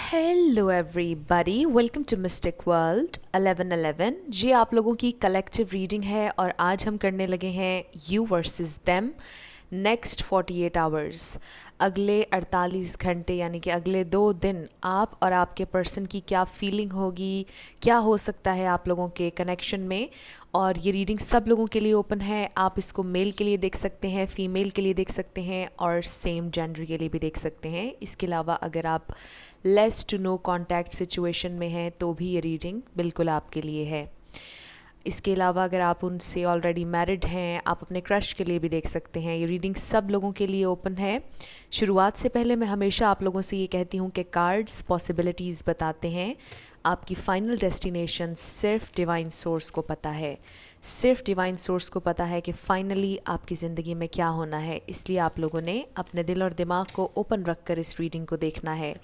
Hello everybody, welcome to mystic world 1111। ये आप लोगों की कलेक्टिव रीडिंग है और आज हम करने लगे हैं you versus them next 48 hours. अगले 48 घंटे यानी कि अगले 2 दिन आप और आपके पर्सन की क्या फीलिंग होगी, क्या हो सकता है आप लोगों के कनेक्शन में। और ये रीडिंग सब लोगों के लिए ओपन है। आप इसको मेल के लिए देख सकते हैं, फीमेल के लिए देख सकते हैं और सेम जेंडर के लिए भी देख सकते हैं। इसके अलावा अगर आप less to no contact situation में हैं तो भी ये रीडिंग बिल्कुल आपके लिए है। इसके अलावा अगर आप उनसे ऑलरेडी मैरिड हैं, आप अपने क्रश के लिए भी देख सकते हैं। ये रीडिंग सब लोगों के लिए ओपन है। शुरुआत से पहले मैं हमेशा आप लोगों से ये कहती हूँ कि कार्ड्स पॉसिबिलिटीज़ बताते हैं, आपकी फ़ाइनल डेस्टिनेशन सिर्फ डिवाइन सोर्स को पता है। सिर्फ डिवाइन सोर्स को पता है कि फ़ाइनली आपकी ज़िंदगी में क्या होना है। इसलिए आप लोगों ने अपने दिल और दिमाग को ओपन रख कर इस रीडिंग को देखना है।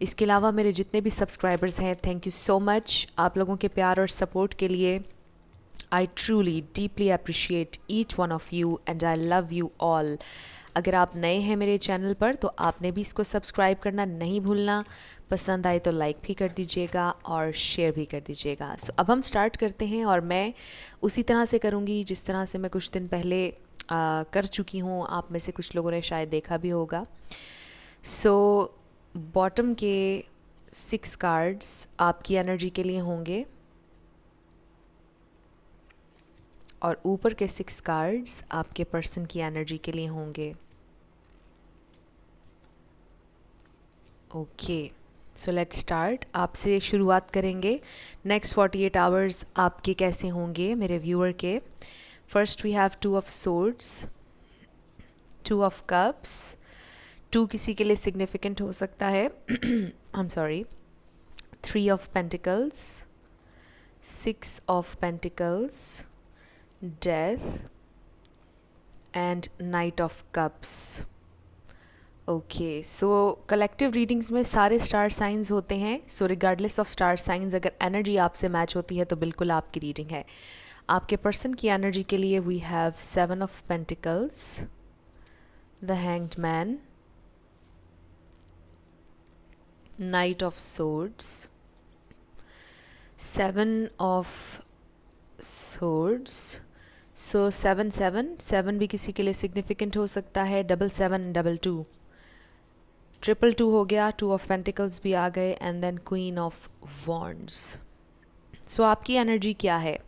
इसके अलावा मेरे जितने भी सब्सक्राइबर्स हैं, थैंक यू सो मच आप लोगों के प्यार और सपोर्ट के लिए। I truly deeply appreciate each one of you and I love you all. अगर आप नए हैं मेरे चैनल पर तो आपने भी इसको सब्सक्राइब करना नहीं भूलना। पसंद आए तो लाइक भी कर दीजिएगा और शेयर भी कर दीजिएगा। सो अब हम स्टार्ट करते हैं और मैं उसी तरह से करूँगी जिस तरह से मैं कुछ दिन पहले कर चुकी हूँ। आप में से कुछ लोगों ने शायद देखा भी होगा। सो बॉटम के 6 कार्ड्स आपकी एनर्जी के लिए होंगे और ऊपर के 6 कार्ड्स आपके पर्सन की एनर्जी के लिए होंगे। Okay, so let's start. आपसे शुरुआत करेंगे। नेक्स्ट 48 आवर्स आपके कैसे होंगे मेरे व्यूअर के। First we have 2 of swords, 2 of cups. 2 किसी के लिए सिग्निफिकेंट हो सकता है। I am sorry. 3 of pentacles, 6 of pentacles, death and knight of cups. Okay, so collective readings में सारे स्टार साइंस होते हैं। सो रिगार्डलेस ऑफ स्टार साइंस, अगर एनर्जी आपसे मैच होती है तो बिल्कुल आपकी रीडिंग है। आपके पर्सन की एनर्जी के लिए we have 7 of pentacles, the hanged man, Knight of Swords, 7 of Swords. So 7 7 7 भी किसी के लिए सिग्निफिकेंट हो सकता है। 7 7 2 2 ट्रिपल 2 हो गया। 2 ऑफ पेंटिकल्स भी आ गए and then queen of wands. So आपकी एनर्जी क्या है?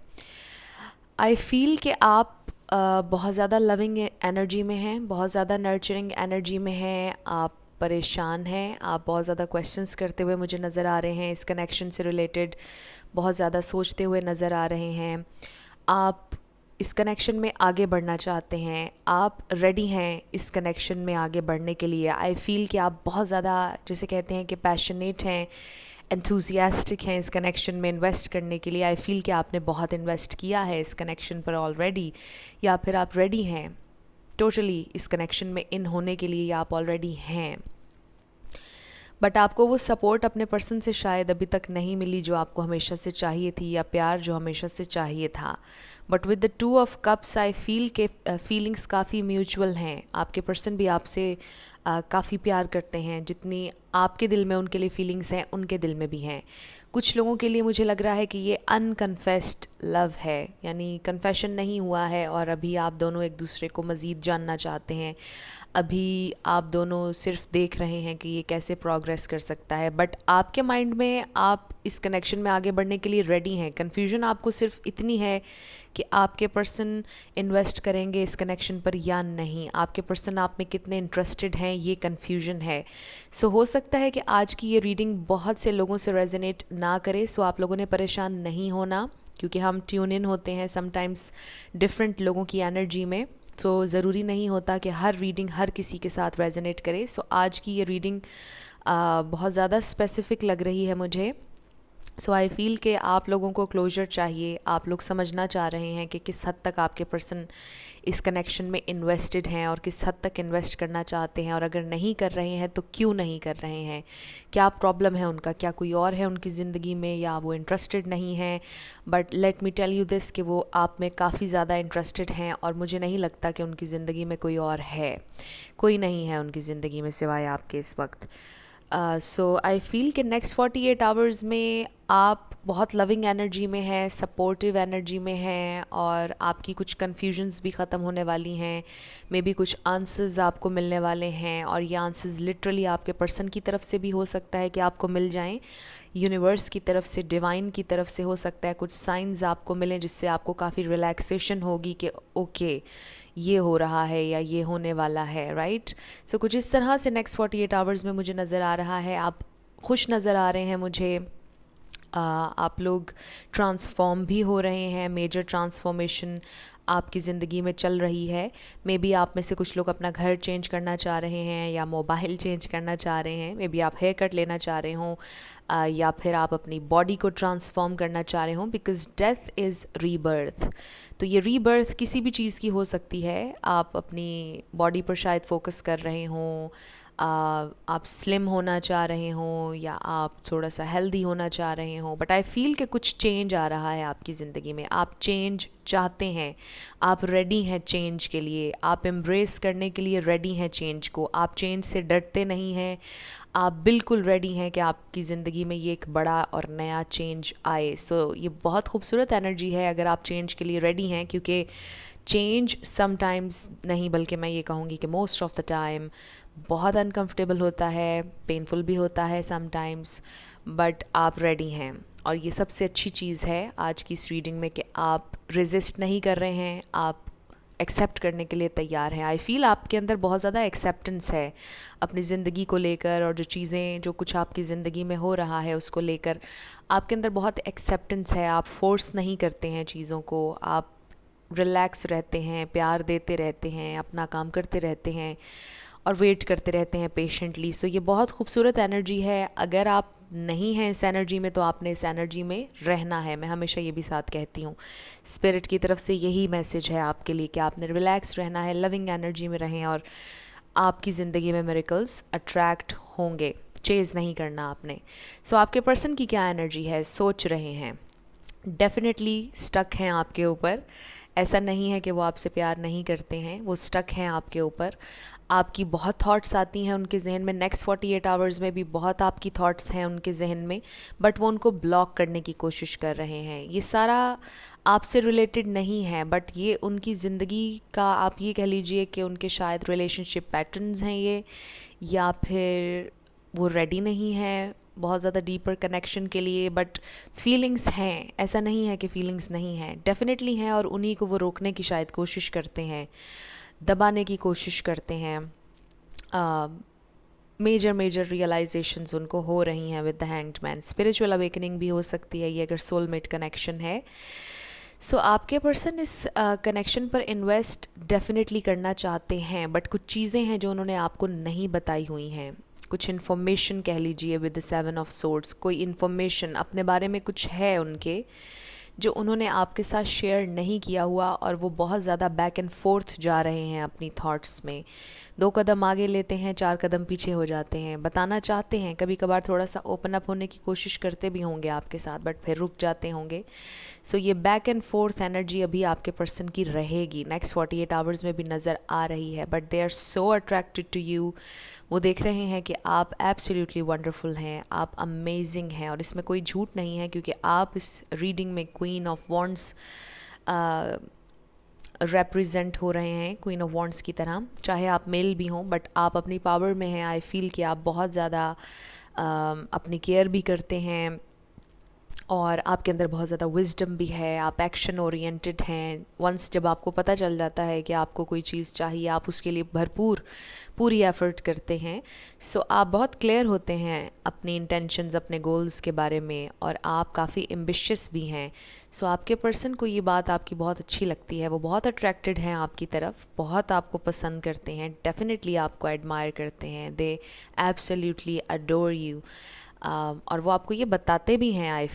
आई फील कि आप बहुत ज़्यादा लविंग एनर्जी में हैं, बहुत ज़्यादा नर्चरिंग एनर्जी में हैं। आप परेशान हैं, आप बहुत ज़्यादा क्वेश्चंस करते हुए मुझे नज़र आ रहे हैं। इस कनेक्शन से रिलेटेड बहुत ज़्यादा सोचते हुए नज़र आ रहे हैं। आप इस कनेक्शन में आगे बढ़ना चाहते हैं, आप रेडी हैं इस कनेक्शन में आगे बढ़ने के लिए। आई फील कि आप बहुत ज़्यादा, जैसे कहते हैं कि पैशनेट हैं, एंथुजियास्टिक हैं इस कनेक्शन में इन्वेस्ट करने के लिए। आई फील कि आपने बहुत इन्वेस्ट किया है इस कनेक्शन पर ऑलरेडी, या फिर आप रेडी हैं टोटली इस कनेक्शन में इन होने के लिए, या आप ऑलरेडी हैं। बट आपको वो सपोर्ट अपने पर्सन से शायद अभी तक नहीं मिली जो आपको हमेशा से चाहिए थी, या प्यार जो हमेशा से चाहिए था। But with the 2 of cups I feel के फीलिंग्स काफ़ी म्यूचुअल हैं। आपके पर्सन भी आपसे काफ़ी प्यार करते हैं। जितनी आपके दिल में उनके लिए फीलिंग्स हैं, उनके दिल में भी हैं। कुछ लोगों के लिए मुझे लग रहा है कि ये अनकन्फेस्ड लव है, यानी कन्फेशन नहीं हुआ है और अभी आप दोनों एक दूसरे को मज़ीद जानना चाहते हैं। अभी आप दोनों सिर्फ देख रहे हैं कि ये कैसे प्रोग्रेस कर सकता है। बट आपके माइंड में आप इस कनेक्शन में आगे बढ़ने के लिए रेडी हैं। कन्फ्यूजन आपको सिर्फ इतनी है कि आपके पर्सन इन्वेस्ट करेंगे इस कनेक्शन पर या नहीं। आपके पर्सन आप में कितने इंटरेस्टेड हैं, ये कन्फ्यूजन है। सो हो सकता है कि आज की ये रीडिंग बहुत से लोगों से रेजोनेट ना करे। सो आप लोगों ने परेशान नहीं होना, क्योंकि हम ट्यून इन होते हैं समटाइम्स डिफरेंट लोगों की एनर्जी में। सो ज़रूरी नहीं होता कि हर रीडिंग हर किसी के साथ रेजोनेट करे। सो आज की ये रीडिंग बहुत ज़्यादा स्पेसिफ़िक लग रही है मुझे। सो आई फील कि आप लोगों को क्लोजर चाहिए। आप लोग समझना चाह रहे हैं कि किस हद तक आपके पर्सन इस कनेक्शन में इन्वेस्टेड हैं और किस हद तक इन्वेस्ट करना चाहते हैं, और अगर नहीं कर रहे हैं तो क्यों नहीं कर रहे हैं। क्या प्रॉब्लम है उनका, क्या कोई और है उनकी ज़िंदगी में, या वो इंटरेस्टेड नहीं हैं। But let me tell you this कि वो आप में काफ़ी ज़्यादा इंटरेस्टेड हैं और मुझे नहीं लगता कि उनकी ज़िंदगी में कोई और है। कोई नहीं है उनकी ज़िंदगी में सिवाय आपके इस वक्त। सो आई फील कि नेक्स्ट 48 आवर्स में आप बहुत लविंग एनर्जी में हैं, सपोर्टिव एनर्जी में हैं, और आपकी कुछ कन्फ्यूजन्स भी ख़त्म होने वाली हैं। मे बी कुछ आंसर्स आपको मिलने वाले हैं, और ये आंसर्स लिटरली आपके पर्सन की तरफ से भी हो सकता है कि आपको मिल जाएं, यूनिवर्स की तरफ से, डिवाइन की तरफ से हो सकता है कुछ साइंस आपको मिलें जिससे आपको काफ़ी रिलैक्सेशन होगी कि ओके ये हो रहा है या ये होने वाला है, राइट। सो कुछ इस तरह से नेक्स्ट 48 आवर्स में मुझे नज़र आ रहा है। आप खुश नज़र आ रहे हैं मुझे। आप लोग ट्रांसफॉर्म भी हो रहे हैं, मेजर ट्रांसफॉर्मेशन आपकी ज़िंदगी में चल रही है। मे बी आप में से कुछ लोग अपना घर चेंज करना चाह रहे हैं, या मोबाइल चेंज करना चाह रहे हैं। मे बी आप हेयर कट लेना चाह रहे हों, या फिर आप अपनी बॉडी को ट्रांसफॉर्म करना चाह रहे हों, बिकॉज डेथ इज़ रीबर्थ। तो ये रीबर्थ किसी भी चीज़ की हो सकती है। आप अपनी बॉडी पर शायद फोकस कर रहे हों, आप स्लिम होना चाह रहे हों, या आप थोड़ा सा हेल्दी होना चाह रहे हों, बट आई फील कि कुछ चेंज आ रहा है आपकी ज़िंदगी में। आप चेंज चाहते हैं, आप रेडी हैं चेंज के लिए, आप एम्ब्रेस करने के लिए रेडी हैं चेंज को। आप चेंज से डरते नहीं हैं, आप बिल्कुल रेडी हैं कि आपकी ज़िंदगी में ये एक बड़ा और नया चेंज आए। सो ये बहुत खूबसूरत एनर्जी है अगर आप चेंज के लिए रेडी हैं, क्योंकि चेंज समटाइम्स नहीं, बल्कि मैं ये कहूँगी कि मोस्ट ऑफ द टाइम बहुत अनकंफर्टेबल होता है, पेनफुल भी होता है समटाइम्स, बट आप रेडी हैं। और ये सबसे अच्छी चीज़ है आज की इस रीडिंग में कि आप रेजिस्ट नहीं कर रहे हैं, आप एक्सेप्ट करने के लिए तैयार हैं। आई फील आपके अंदर बहुत ज़्यादा एक्सेप्टेंस है अपनी ज़िंदगी को लेकर, और जो चीज़ें, जो कुछ आपकी ज़िंदगी में हो रहा है उसको लेकर आपके अंदर बहुत एक्सेप्टेंस है। आप फोर्स नहीं करते हैं चीज़ों को, आप रिलैक्स रहते हैं, प्यार देते रहते हैं, अपना काम करते रहते हैं, और वेट करते रहते हैं पेशेंटली। सो ये बहुत खूबसूरत एनर्जी है। अगर आप नहीं हैं इस एनर्जी में तो आपने इस एनर्जी में रहना है। मैं हमेशा ये भी साथ कहती हूँ, स्पिरिट की तरफ से यही मैसेज है आपके लिए कि आपने रिलैक्स रहना है, लविंग एनर्जी में रहें, और आपकी ज़िंदगी में मिरेकल्स अट्रैक्ट होंगे। चेज़ नहीं करना आपने। सो आपके पर्सन की क्या एनर्जी है? सोच रहे हैं, डेफिनेटली स्टक हैं आपके ऊपर। ऐसा नहीं है कि वो आपसे प्यार नहीं करते हैं, वो स्टक हैं आपके ऊपर। आपकी बहुत थॉट्स आती हैं उनके जहन में। नेक्स्ट 48 आवर्स में भी बहुत आपकी थॉट्स हैं उनके जहन में, बट वो उनको ब्लॉक करने की कोशिश कर रहे हैं। ये सारा आपसे रिलेटेड नहीं है, बट ये उनकी ज़िंदगी का, आप ये कह लीजिए कि उनके शायद रिलेशनशिप पैटर्न्स हैं ये, या फिर वो रेडी नहीं है बहुत ज़्यादा डीपर कनेक्शन के लिए। बट फीलिंग्स हैं, ऐसा नहीं है कि फीलिंग्स नहीं हैं, डेफिनेटली हैं, और उन्हीं को वो रोकने की शायद कोशिश करते हैं, दबाने की कोशिश करते हैं। मेजर रियलाइजेशंस उनको हो रही हैं with the hanged man. Spiritual awakening भी हो सकती है ये अगर सोलमेट कनेक्शन है। सो आपके पर्सन इस कनेक्शन पर इन्वेस्ट डेफिनेटली करना चाहते हैं, बट कुछ चीज़ें हैं जो उन्होंने आपको नहीं बताई हुई हैं। कुछ इन्फॉर्मेशन कह लीजिए विद द 7 ऑफ सोर्ड्स, कोई इन्फॉर्मेशन अपने बारे में कुछ है उनके जो उन्होंने आपके साथ शेयर नहीं किया हुआ, और वो बहुत ज़्यादा बैक एंड फोर्थ जा रहे हैं अपनी थॉट्स में। 2 कदम आगे लेते हैं, 4 कदम पीछे हो जाते हैं। बताना चाहते हैं, कभी कभार थोड़ा सा ओपन अप होने की कोशिश करते भी होंगे आपके साथ, बट फिर रुक जाते होंगे। सो ये बैक एंड फोर्थ एनर्जी अभी आपके पर्सन की रहेगी, नेक्स्ट 48 आवर्स में भी नज़र आ रही है। But they are so attracted to you. वो देख रहे हैं कि आप एब्सोल्युटली वंडरफुल हैं, आप अमेजिंग हैं, और इसमें कोई झूठ नहीं है, क्योंकि आप इस रीडिंग में क्वीन ऑफ वॉन्ड्स रिप्रेजेंट हो रहे हैं, क्वीन ऑफ वॉन्ड्स की तरह। चाहे आप मेल भी हों, बट आप अपनी पावर में हैं। आई फील कि आप बहुत ज़्यादा अपनी केयर भी करते हैं, और आपके अंदर बहुत ज़्यादा विजडम भी है। आप एक्शन ओरिएंटेड हैं। वंस जब आपको पता चल जाता है कि आपको कोई चीज़ चाहिए, आप उसके लिए पूरी एफ़र्ट करते हैं। सो आप बहुत क्लियर होते हैं अपनी इंटेंशंस, अपने गोल्स के बारे में, और आप काफ़ी एम्बिशियस भी हैं। सो आपके पर्सन को ये बात आपकी बहुत अच्छी लगती है, वो बहुत अट्रैक्टेड हैं आपकी तरफ, बहुत आपको पसंद करते हैं, डेफिनेटली आपको एडमायर करते हैं। दे एब्सोल्युटली अडोर यू। और वो आपको ये बताते भी हैं। आई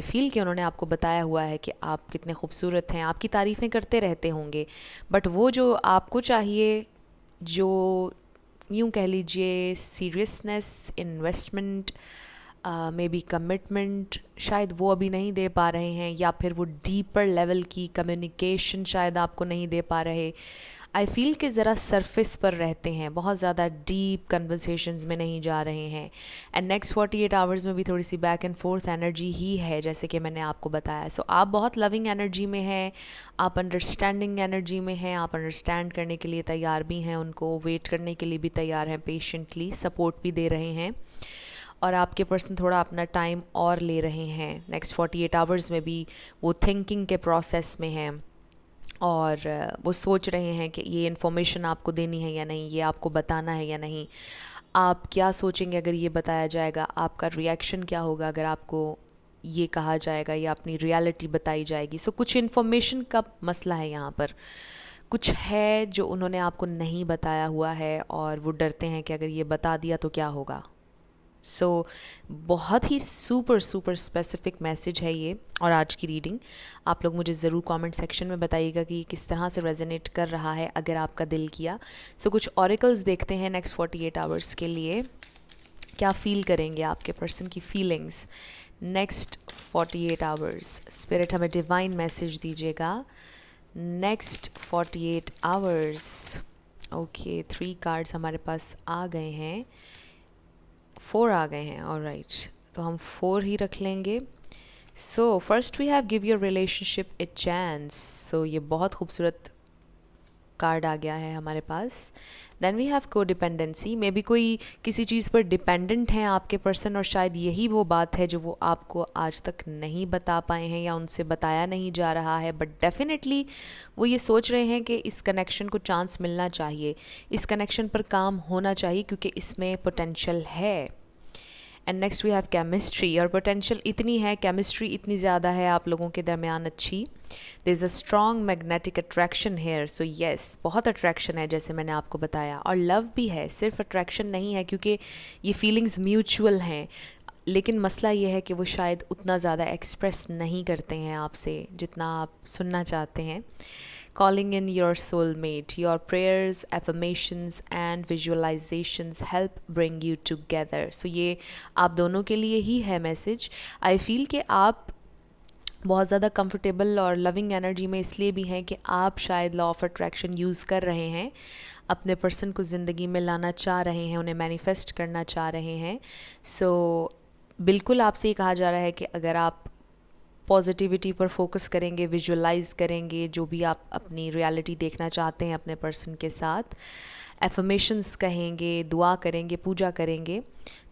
फील कि उन्होंने आपको बताया हुआ है कि आप कितने खूबसूरत हैं, आपकी तारीफ़ें करते रहते होंगे, बट वो जो आपको चाहिए, जो यूँ कह लीजिए seriousness, investment, may be commitment, शायद वो अभी नहीं दे पा रहे हैं, या फिर वो डीपर लेवल की कम्युनिकेशन शायद आपको नहीं दे पा रहे। आई फील कि ज़रा सरफेस पर रहते हैं, बहुत ज़्यादा डीप कन्वर्सेशंस में नहीं जा रहे हैं। एंड नेक्स्ट 48 आवर्स में भी थोड़ी सी बैक एंड फोर्थ एनर्जी ही है, जैसे कि मैंने आपको बताया। सो आप बहुत लविंग एनर्जी में हैं, आप अंडरस्टैंडिंग एनर्जी में हैं, आप अंडरस्टैंड करने के लिए तैयार भी हैं, उनको वेट करने के लिए भी तैयार हैं, पेशेंटली सपोर्ट भी दे रहे हैं। और आपके पर्सन थोड़ा अपना टाइम और ले रहे हैं। नेक्स्ट 48 आवर्स में भी वो थिंकिंग के प्रोसेस में हैं और वो सोच रहे हैं कि ये इन्फॉर्मेशन आपको देनी है या नहीं, ये आपको बताना है या नहीं, आप क्या सोचेंगे अगर ये बताया जाएगा, आपका रिएक्शन क्या होगा अगर आपको ये कहा जाएगा या अपनी रियलिटी बताई जाएगी। सो कुछ इन्फॉर्मेशन का मसला है यहाँ पर, कुछ है जो उन्होंने आपको नहीं बताया हुआ है और वो डरते हैं कि अगर ये बता दिया तो क्या होगा। सो बहुत ही सुपर सुपर स्पेसिफिक मैसेज है ये। और आज की रीडिंग आप लोग मुझे ज़रूर कमेंट सेक्शन में बताइएगा कि किस तरह से रेजोनेट कर रहा है अगर आपका दिल किया। सो कुछ ऑरिकल्स देखते हैं नेक्स्ट 48 आवर्स के लिए, क्या फील करेंगे आपके पर्सन की फीलिंग्स नेक्स्ट 48 आवर्स। स्पिरिट हमें डिवाइन मैसेज दीजिएगा नेक्स्ट 48 आवर्स। ओके 3 कार्ड्स हमारे पास आ गए हैं, 4 आ गए हैं, ऑलराइट, तो हम 4 ही रख लेंगे। So first we have give your relationship a chance. So ये बहुत खूबसूरत कार्ड आ गया है हमारे पास। Then we have codependency, maybe कोई किसी चीज़ पर डिपेंडेंट हैं आपके पर्सन और शायद यही वो बात है जो वो आपको आज तक नहीं बता पाए हैं या उनसे बताया नहीं जा रहा है, बट डेफिनेटली वो ये सोच रहे हैं कि इस कनेक्शन को चांस मिलना चाहिए, इस कनेक्शन पर काम होना चाहिए क्योंकि इसमें पोटेंशियल है। And next we have chemistry, और पोटेंशियल इतनी है, केमिस्ट्री इतनी ज़्यादा है आप लोगों के दरमियान अच्छी। There is a strong magnetic attraction here. So yes, बहुत अट्रैक्शन है जैसे मैंने आपको बताया, और लव भी है, सिर्फ अट्रैक्शन नहीं है क्योंकि ये फीलिंग्स म्यूचुअल हैं। लेकिन मसला ये है कि वो शायद उतना ज़्यादा एक्सप्रेस नहीं करते हैं आपसे जितना आप सुनना चाहते हैं। Calling in your soulmate, your prayers, affirmations and visualizations help bring you together. So ये आप दोनों के लिए ही है मैसेज। आई फील कि आप बहुत ज़्यादा कंफर्टेबल और लविंग एनर्जी में इसलिए भी हैं कि आप शायद लॉ ऑफ अट्रैक्शन यूज़ कर रहे हैं, अपने पर्सन को ज़िंदगी में लाना चाह रहे हैं, उन्हें मैनिफेस्ट करना चाह रहे हैं। सो बिल्कुल आपसे ये कहा जा रहा है कि अगर आप पॉजिटिविटी पर फोकस करेंगे, विजुअलाइज करेंगे जो भी आप अपनी रियलिटी देखना चाहते हैं अपने पर्सन के साथ, एफर्मेशंस कहेंगे, दुआ करेंगे, पूजा करेंगे,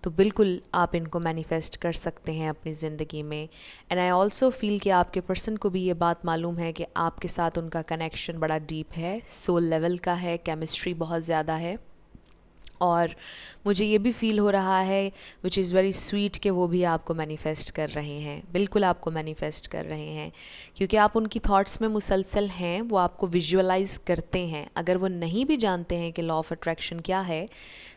तो बिल्कुल आप इनको मैनिफेस्ट कर सकते हैं अपनी ज़िंदगी में। एंड आई ऑल्सो फील कि आपके पर्सन को भी ये बात मालूम है कि आपके साथ उनका कनेक्शन बड़ा डीप है, सोल लेवल का है, केमिस्ट्री बहुत ज़्यादा है। और मुझे ये भी फील हो रहा है विच इज़ वेरी स्वीट कि वो भी आपको मैनिफेस्ट कर रहे हैं, बिल्कुल आपको मैनिफेस्ट कर रहे हैं क्योंकि आप उनकी थॉट्स में मुसलसल हैं, वो आपको विजुअलाइज करते हैं। अगर वो नहीं भी जानते हैं कि लॉ ऑफ अट्रैक्शन क्या है,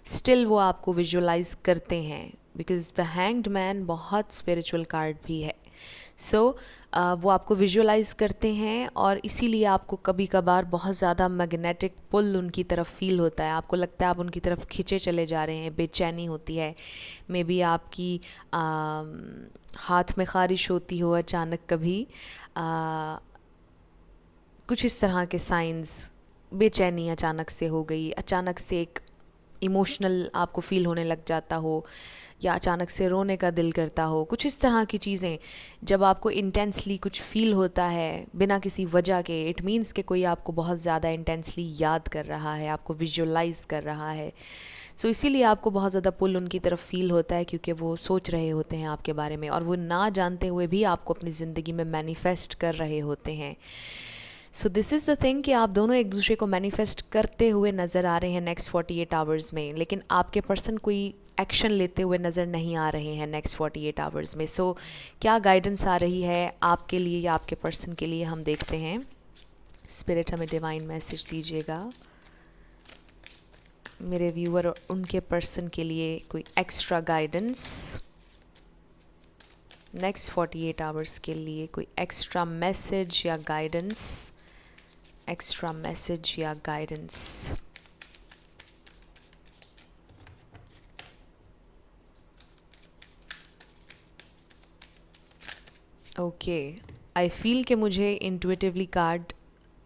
स्टिल वो आपको विजुअलाइज करते हैं बिकॉज द हैंग्ड मैन बहुत स्पिरिचुअल कार्ड भी है। सो वो आपको विजुअलाइज करते हैं और इसीलिए आपको कभी कभार बहुत ज़्यादा मैग्नेटिक पुल उनकी तरफ फील होता है, आपको लगता है आप उनकी तरफ खिंचे चले जा रहे हैं, बेचैनी होती है, मे बी आपकी हाथ में ख़ारिश होती हो अचानक कभी, कुछ इस तरह के साइंस, बेचैनी अचानक से हो गई, अचानक से एक इमोशनल आपको फ़ील होने लग जाता हो या अचानक से रोने का दिल करता हो, कुछ इस तरह की चीज़ें जब आपको इंटेंसली कुछ फ़ील होता है बिना किसी वजह के, इट मीन्स कि कोई आपको बहुत ज़्यादा इंटेंसली याद कर रहा है, आपको विजुअलाइज कर रहा है। सो इसीलिए आपको बहुत ज़्यादा पुल उनकी तरफ फ़ील होता है क्योंकि वो सोच रहे होते हैं आपके बारे में और वो ना जानते हुए भी आपको अपनी ज़िंदगी में मैनिफेस्ट कर रहे होते हैं। So this is the thing कि आप दोनों एक दूसरे को मैनिफेस्ट करते हुए नज़र आ रहे हैं नेक्स्ट 48 आवर्स में, लेकिन आपके पर्सन कोई एक्शन लेते हुए नज़र नहीं आ रहे हैं नेक्स्ट 48 आवर्स में। सो क्या गाइडेंस आ रही है आपके लिए या आपके पर्सन के लिए, हम देखते हैं। स्पिरिट हमें डिवाइन मैसेज दीजिएगा मेरे व्यूअर और उनके पर्सन के लिए, कोई एक्स्ट्रा गाइडेंस नेक्स्ट 48 आवर्स के लिए, कोई एक्स्ट्रा मैसेज या गाइडेंस, एक्स्ट्रा मैसेज या गाइडेंस। ओके, आई फील कि मुझे इंट्यूटिवली कार्ड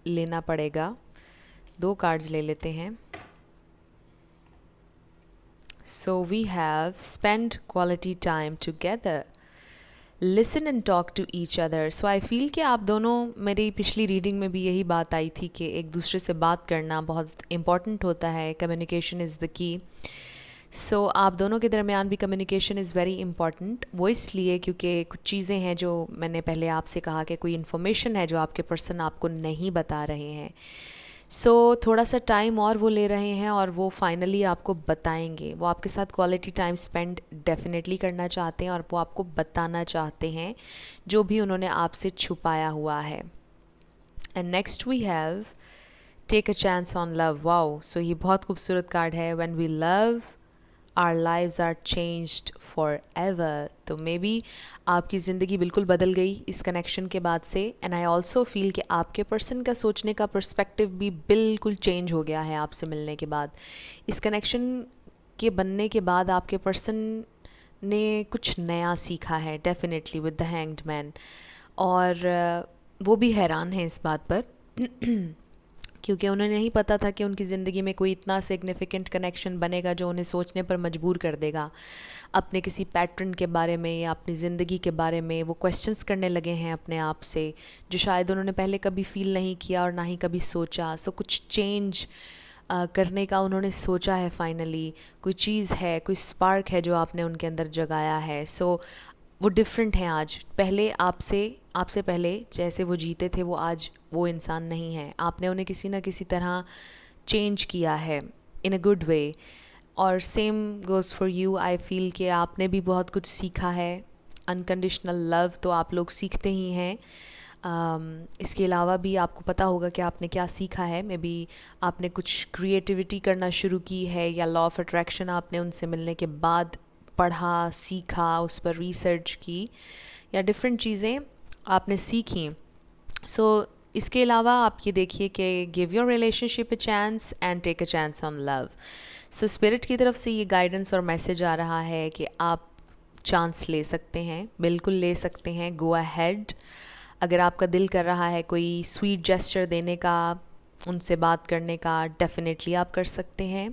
लेना पड़ेगा। 2 कार्ड्स ले लेते हैं। So we have spend quality time together, listen and talk to each other. So I feel कि आप दोनों, मेरी पिछली रीडिंग में भी यही बात आई थी कि एक दूसरे से बात करना बहुत इम्पॉर्टेंट होता है, कम्युनिकेशन इज़ द की। सो आप दोनों के दरमियान भी कम्युनिकेशन इज़ वेरी इंपॉर्टेंट। वो इसलिए क्योंकि कुछ चीज़ें हैं जो मैंने पहले आपसे कहा कि कोई इन्फॉर्मेशन है जो आपके पर्सन आपको नहीं बता रहे हैं। सो थोड़ा सा टाइम और वो ले रहे हैं और वो फाइनली आपको बताएंगे। वो आपके साथ क्वालिटी टाइम स्पेंड डेफिनेटली करना चाहते हैं और वो आपको बताना चाहते हैं जो भी उन्होंने आपसे छुपाया हुआ है। And next we have take a chance on love. Wow, so ये बहुत खूबसूरत कार्ड है। When we love our lives are changed forever. तो मे बी आपकी ज़िंदगी बिल्कुल बदल गई इस कनेक्शन के बाद से। एंड आई ऑल्सो फील कि आपके पर्सन का सोचने का पर्सपेक्टिव भी बिल्कुल चेंज हो गया है आपसे मिलने के बाद। इस कनेक्शन के बनने के बाद आपके पर्सन ने कुछ नया सीखा है definitely with the hanged man. और वो भी हैरान है इस बात पर क्योंकि उन्हें नहीं पता था कि उनकी ज़िंदगी में कोई इतना सिग्निफिकेंट कनेक्शन बनेगा जो उन्हें सोचने पर मजबूर कर देगा अपने किसी पैटर्न के बारे में या अपनी ज़िंदगी के बारे में। वो क्वेश्चंस करने लगे हैं अपने आप से जो शायद उन्होंने पहले कभी फील नहीं किया और ना ही कभी सोचा। सो कुछ चेंज करने का उन्होंने सोचा है फाइनली। कोई चीज़ है, कोई स्पार्क है जो आपने उनके अंदर जगाया है। सो वो डिफरेंट हैं आज। पहले आपसे पहले जैसे वो जीते थे वो आज वो इंसान नहीं है। आपने उन्हें किसी ना किसी तरह चेंज किया है इन अ गुड वे। और same goes for you. I feel कि आपने भी बहुत कुछ सीखा है। अनकंडीशनल लव तो आप लोग सीखते ही हैं। इसके अलावा भी आपको पता होगा कि आपने क्या सीखा है। मे बी आपने कुछ क्रिएटिविटी करना शुरू की है या लॉ ऑफ अट्रैक्शन आपने उनसे मिलने के बाद पढ़ा, सीखा, उस पर रिसर्च की या डिफरेंट चीज़ें आपने सीखी। सो इसके अलावा आप ये देखिए कि give your relationship a chance and take a chance on love. So spirit की तरफ से ये गाइडेंस और मैसेज आ रहा है कि आप चांस ले सकते हैं, बिल्कुल ले सकते हैं। Go ahead. अगर आपका दिल कर रहा है कोई स्वीट जेस्चर देने का, उनसे बात करने का, डेफिनेटली आप कर सकते हैं।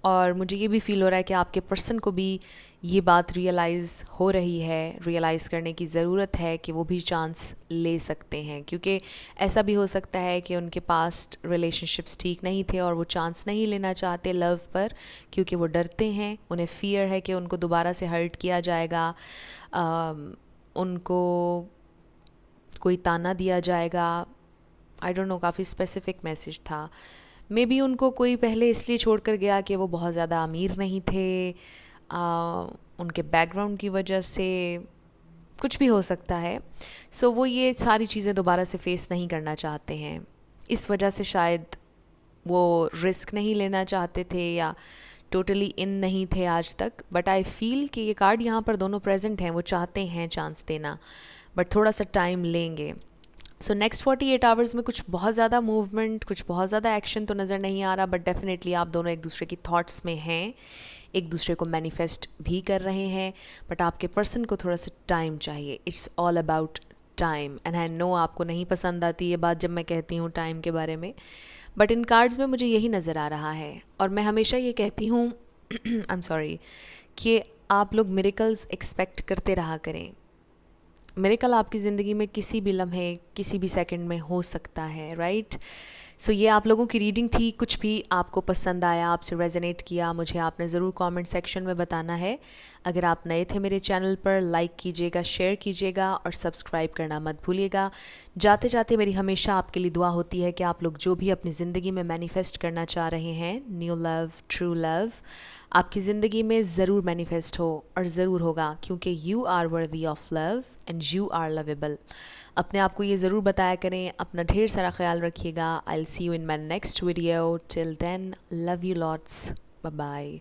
और मुझे ये भी फ़ील हो रहा है कि आपके पर्सन को भी ये बात रियलाइज़ हो रही है, रियलाइज़ करने की ज़रूरत है कि वो भी चांस ले सकते हैं। क्योंकि ऐसा भी हो सकता है कि उनके पास्ट रिलेशनशिप्स ठीक नहीं थे और वो चांस नहीं लेना चाहते लव पर क्योंकि वो डरते हैं, उन्हें फ़ियर है कि उनको दोबारा से हर्ट किया जाएगा, उनको कोई ताना दिया जाएगा। आई डोंट नो, काफ़ी स्पेसिफिक मैसेज था। मे बी उनको कोई पहले इसलिए छोड़ कर गया कि वो बहुत ज़्यादा अमीर नहीं थे, उनके बैकग्राउंड की वजह से, कुछ भी हो सकता है। सो वो ये सारी चीज़ें दोबारा से फेस नहीं करना चाहते हैं। इस वजह से शायद वो रिस्क नहीं लेना चाहते थे या टोटली इन नहीं थे आज तक। बट आई फील कि ये कार्ड यहाँ पर दोनों प्रेजेंट हैं, वो चाहते हैं चांस देना बट थोड़ा सा टाइम लेंगे। सो नेक्स्ट 48 आवर्स में कुछ बहुत ज़्यादा मूवमेंट, कुछ बहुत ज़्यादा एक्शन तो नज़र नहीं आ रहा, बट डेफिनेटली आप दोनों एक दूसरे की थॉट्स में हैं, एक दूसरे को मैनिफेस्ट भी कर रहे हैं। बट आपके पर्सन को थोड़ा सा टाइम चाहिए। It's all about time. And I know आपको नहीं पसंद आती ये बात जब मैं कहती हूँ टाइम के बारे में, बट इन कार्ड्स में मुझे यही नज़र आ रहा है। और मैं हमेशा ये कहती हूँ आई एम सॉरी कि आप लोग मिरेकल्स एक्सपेक्ट करते रहा करें। मिरेकल आपकी ज़िंदगी में किसी भी लम्हे, किसी भी सेकंड में हो सकता है, राइट? सो ये आप लोगों की रीडिंग थी। कुछ भी आपको पसंद आया, आपसे रेजोनेट किया, मुझे आपने ज़रूर कमेंट सेक्शन में बताना है। अगर आप नए थे मेरे चैनल पर, लाइक कीजिएगा, शेयर कीजिएगा और सब्सक्राइब करना मत भूलिएगा। जाते जाते मेरी हमेशा आपके लिए दुआ होती है कि आप लोग जो भी अपनी ज़िंदगी में मैनिफेस्ट करना चाह रहे हैं, न्यू लव, ट्रू लव, आपकी ज़िंदगी में ज़रूर मैनिफेस्ट हो और ज़रूर होगा, क्योंकि you are worthy of love and you are lovable. अपने आप को ये ज़रूर बताया करें। अपना ढेर सारा ख्याल रखिएगा। I will see you in my next video. Till then, love you lots, bye bye.